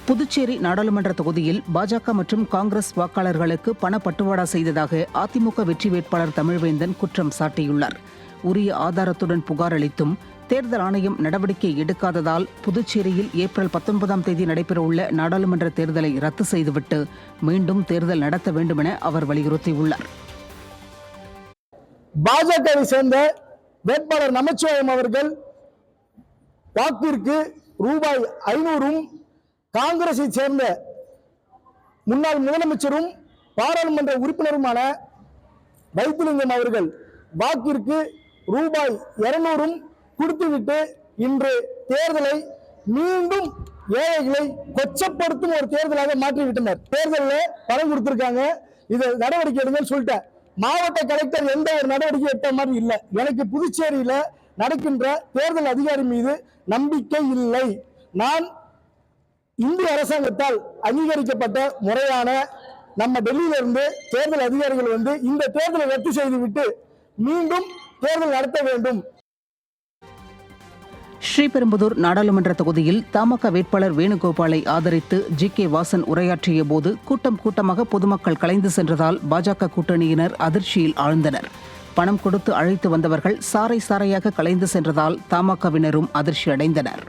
புதுச்சேரி நாடாளுமன்ற தொகுதியில் பாஜக மற்றும் காங்கிரஸ் வாக்காளர்களுக்கு பணப்பட்டுவாடா செய்ததாக அதிமுக வெற்றி வேட்பாளர் தமிழ்வேந்தன் குற்றம் சாட்டியுள்ளார். உரிய ஆதாரத்துடன் புகார் அளித்தும் தேர்தல் ஆணையம் நடவடிக்கை எடுக்காததால் புதுச்சேரியில் ஏப்ரல் 19ஆம் தேதி நடைபெறவுள்ள நாடாளுமன்ற தேர்தலை ரத்து செய்துவிட்டு மீண்டும் தேர்தல் நடத்த வேண்டும் என அவர் வலியுறுத்தியுள்ளார். பாஜகவை சேர்ந்த வேட்பாளர் நமச்சிவாயம் அவர்கள் வாக்கிற்கு ரூபாய் 500 காங்கிரஸை சேர்ந்த முன்னாள் முதலமைச்சரும் பாராளுமன்ற உறுப்பினருமான வைத்திலிங்கம் அவர்கள் வாக்கிற்கு ரூபாய் 200 கொடுத்துவிட்டு இன்று தேர்தலை மீண்டும் ஏழைகளை கொச்சப்படுத்தும் ஒரு தேர்தலாக மாற்றிவிட்டனர். தேர்தலில் பணம் கொடுத்திருக்காங்க, இதை நடவடிக்கை எடுங்கன்னு சொல்லிட்டேன். மாவட்ட கலெக்டர் எந்த ஒரு நடவடிக்கை எடுத்த மாதிரி இல்லை. எனக்கு புதுச்சேரியில நடக்கின்ற தேர்தல் அதிகாரி மீது நம்பிக்கை இல்லை. நான் இந்திய அரசாங்கத்தால் அங்கீகரிக்கப்பட்ட முறையான நம்ம டெல்லியில இருந்து தேர்தல் அதிகாரிகள் இந்த தேர்தலை ரத்து செய்துவிட்டு மீண்டும் தேர்தல் நடத்த வேண்டும். ஸ்ரீபெரும்புதூர் நாடாளுமன்ற தொகுதியில் தமாக வேட்பாளர் வேணுகோபாலை ஆதரித்து ஜி.கே. வாசன் உரையாற்றிய போது கூட்டமாக பொதுமக்கள் கலைந்து சென்றதால் பாஜக கூட்டணியினர் அதிர்ச்சியில் ஆழ்ந்தனர். பணம் கொடுத்து அழைத்து வந்தவர்கள் சாறை சாறையாக கலைந்து சென்றதால் தமாகவினரும் அதிர்ச்சி அடைந்தனர்.